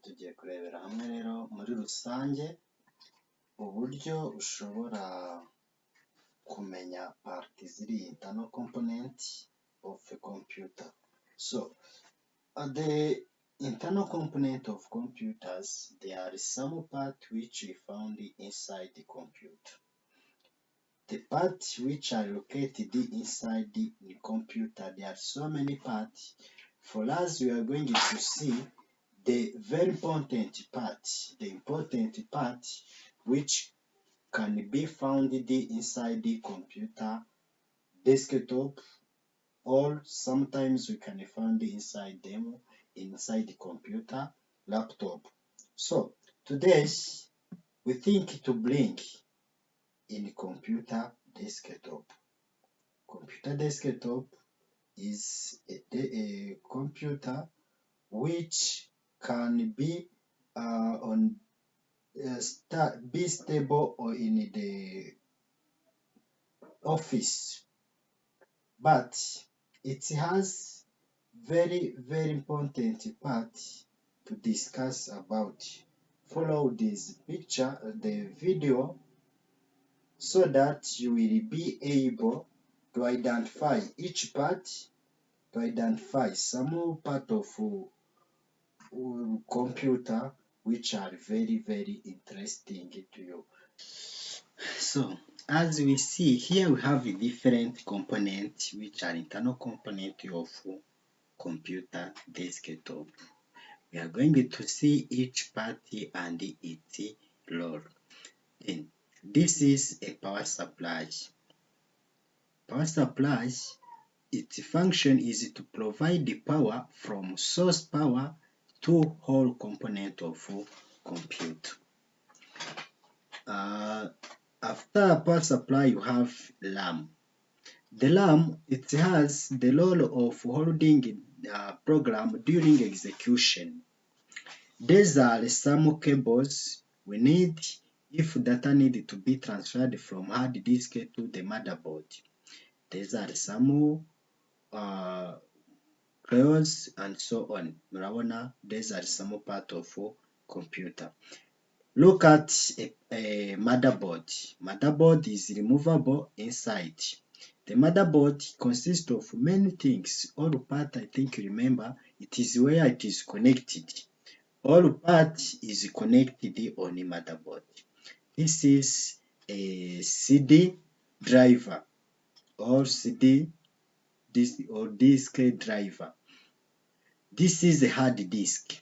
tugiye kurebera hamwe rero muri rusange uburyo ushobora kumenya parti ziri internal component of a computer. So the internal component of computers, there are some parts which we found inside the computer. The parts which are located inside the computer, there are so many parts. For us, we are going to see the very important part which can be found inside the computer desktop, or sometimes we can find inside the computer laptop. So today we think to bring in computer desktop. Computer desktop is a computer which can be be stable or in the office, but it has very important part to discuss about. Follow this picture, the video, so that you will be able to identify each part, to identify some part of computer which are very interesting to you. So as we see here, we have a different components which are internal component of computer desktop. We are going to see each party and its role. Then this is a power supply. Power supply, its function is to provide the power from source power to whole component of computer. After power supply, you have RAM. The RAM, it has the role of holding program during execution. These are some cables we need if data need to be transferred from hard disk to the motherboard. These are some clothes and so on. Murabona, these are some part of computer. Look at a motherboard. Motherboard is removable inside. The motherboard consists of many things. All part, I think you remember, it is where it is connected. All part is connected on the motherboard. This is a CD driver or disk driver. This is a hard disk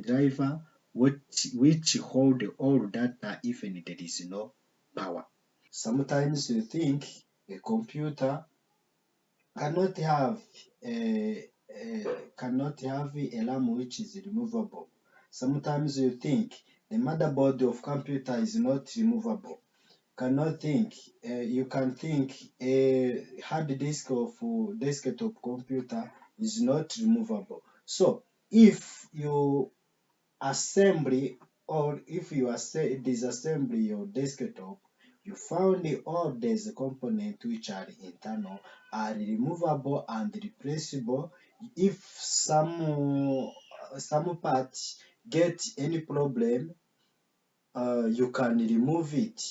driver which hold all data even there is no power. Sometimes you think a computer cannot have a RAM which is removable. Sometimes you think the motherboard of computer is not removable. You can think a hard disk of desktop computer is not removable. So if you assembly or if you disassemble your desktop, you found all these components which are internal are removable and replaceable. If some parts get any problem, you can remove it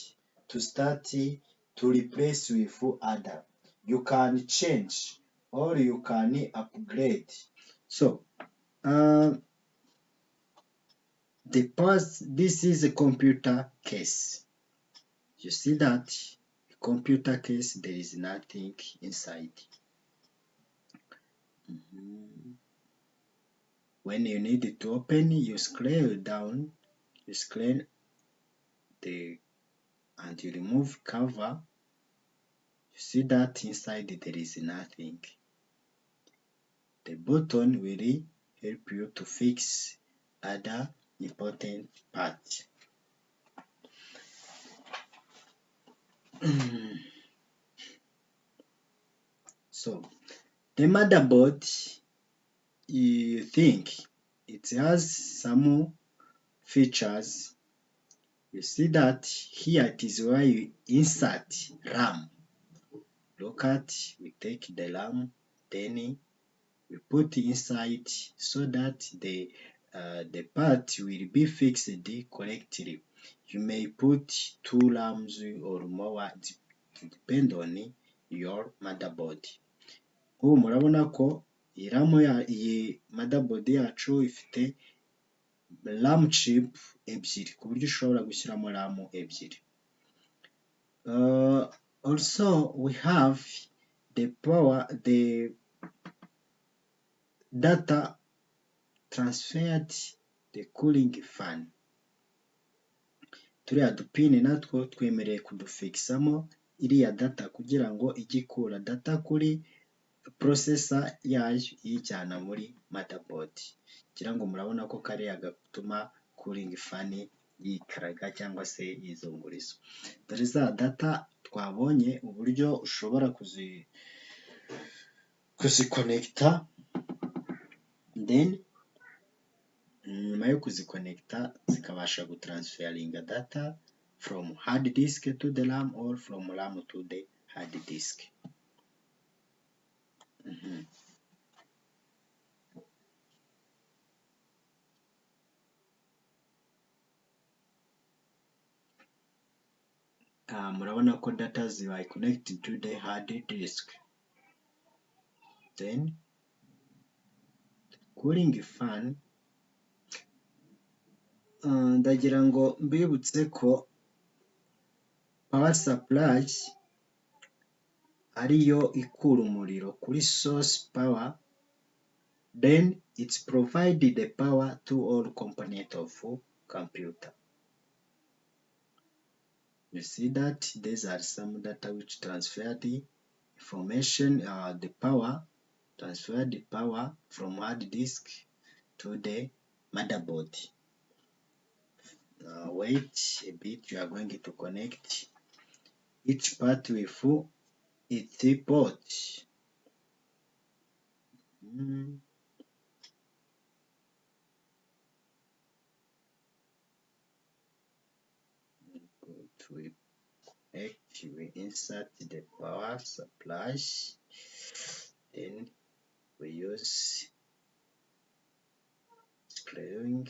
to start to replace with other. You can change or you can upgrade. So this is a computer case. You see that computer case, there is nothing inside. When you need to open, you scroll down, and you remove cover. You see that inside there is nothing. The button will help you to fix other important parts. So the motherboard, you think it has some features. You see that here it is where you insert RAM. Look at, we take the RAM, then we put inside so that the the part will be fixed correctly. You may put 2 RAMs or more depend on your motherboard. Ubu murabona ko iyi motherboard yacu ifite RAM chip ebyiri ku buryo ushobora gushyiramo RAM ebyiri. Also we have the data transferred, the cooling fan. Turiya dupine natwo twemereye kudufixamo iriya data kugira ngo ijye ikura data kuri processor yayo iyijyana muri motherboard. Ngira ngo murabona ko kariya gatuma cooling fan yikaraga cyangwa se yizunguriza. Dore za data twabonye uburyo ushobora kuzikonekita, then nyuma yo kuzikonekita zikabasha gutransferinga data from hard disk to the RAM or from RAM to the hard disk. Murabona ko data zibaye connected to the hard disk. Then cooling fan, ndagira ngo mbibutse ko power supply ariyo ikura umuriro kuri source power, then it's provided the power to all components of computer. You see that these are some data which transfer the information, the power, transfer the power from hard disk to the motherboard. Wait a bit, you are going to connect each part with its port. We insert the power supply, then we use screwing.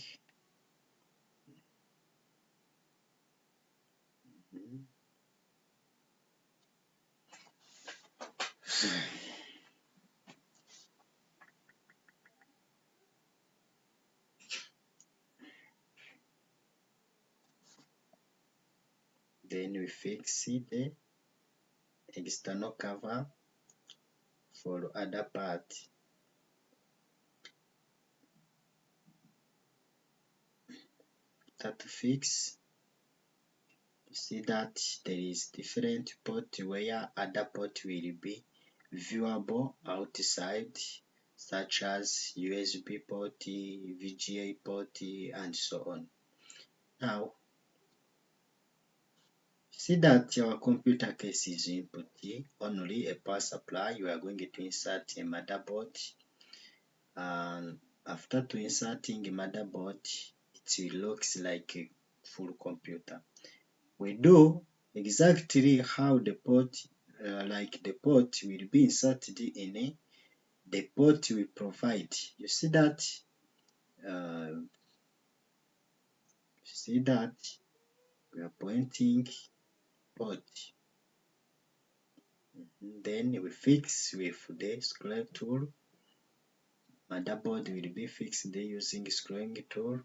Then we fix the external cover for other part. That fix, you see that there is different port where other port will be viewable outside, such as USB port, VGA port, and so on. Now, see that your computer case is input only a power supply. You are going to insert a motherboard, and after to inserting a motherboard, it looks like a full computer. We do exactly how the port, like the port will be inserted in the port we provide. You see that? We are pointing port. Then we fix with the screw tool. Motherboard will be fixed using screwing tool.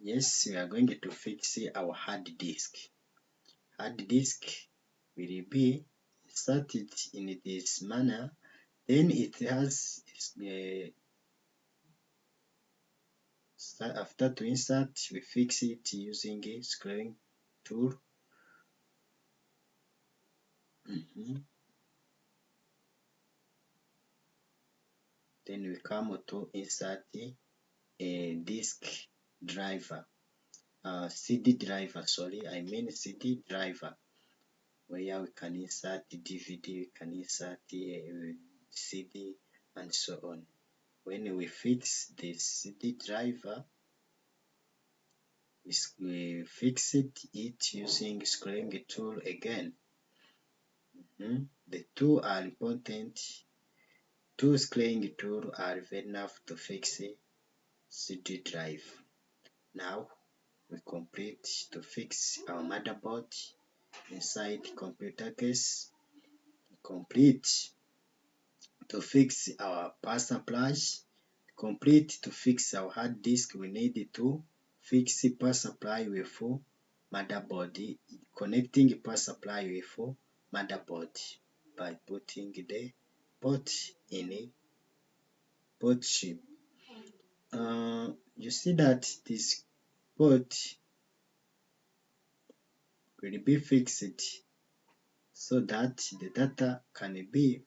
Yes, we are going to fix our hard disk. Hard disk will be inserted in this manner. Then it has after to insert, we fix it using a screwing tool. Then we come to insert a disk driver, CD driver, sorry, I mean CD driver. where we can insert DVD, we can insert CD, and so on. When we fix the CD driver, we fix it using screwing tool again. The two are important. Two screwing tools are very enough to fix a CD drive. Now we complete to fix our motherboard inside computer case. Complete to fix our power supply. Complete to fix our hard disk. We need to fix power supply with motherboard, connecting power supply with motherboard by putting the port in a port chip. You see that this port will be fixed so that the data can be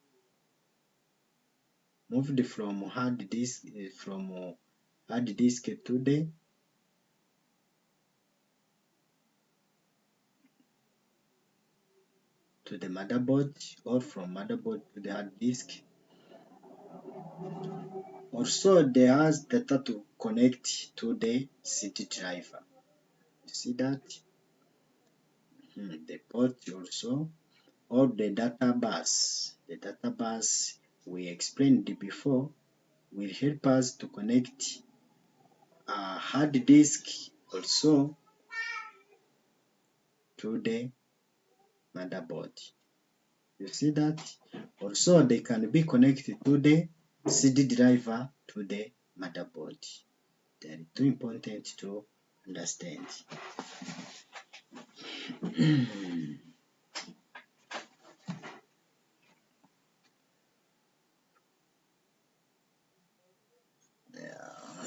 moved from hard disk to the motherboard, or from motherboard to the hard disk. Also, there has data to connect to the CD driver. You see that? The port also, or the data bus. The data bus we explained before will help us to connect a hard disk also to the motherboard. You see that? Also, they can be connected to the CD driver to the motherboard. They are too important to understand.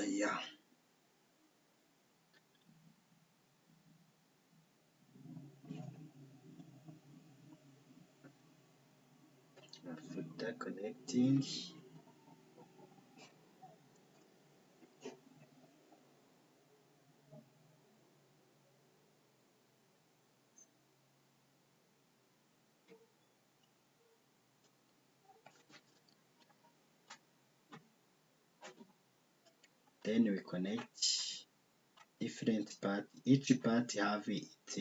Yeah. After connecting, then we connect different part. Each part have its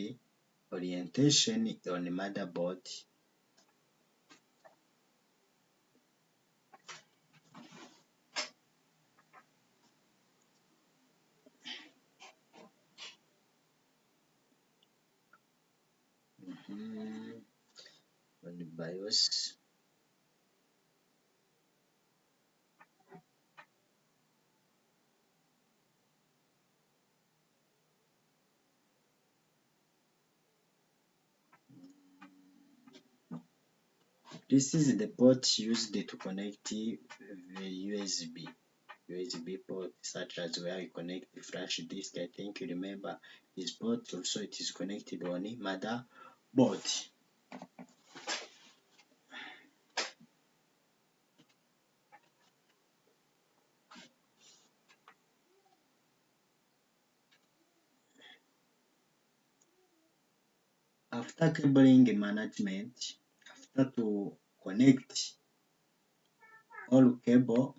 orientation on the motherboard. On the BIOS. This is the port used to connect the USB port, such as where you connect the flash disk. I think you remember this port also, it is connected on the motherboard. After cabling management, after to connect all cable,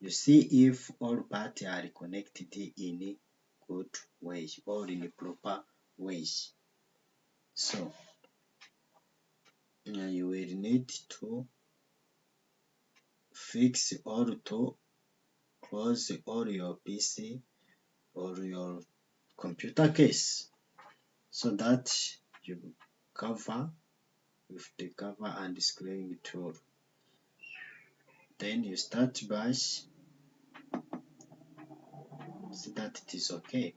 you see if all parts are connected in a good way or in a proper way. So you will need to fix or to close all your PC or your computer case so that you cover with the cover and screwing tool. Then you start by see that it is okay.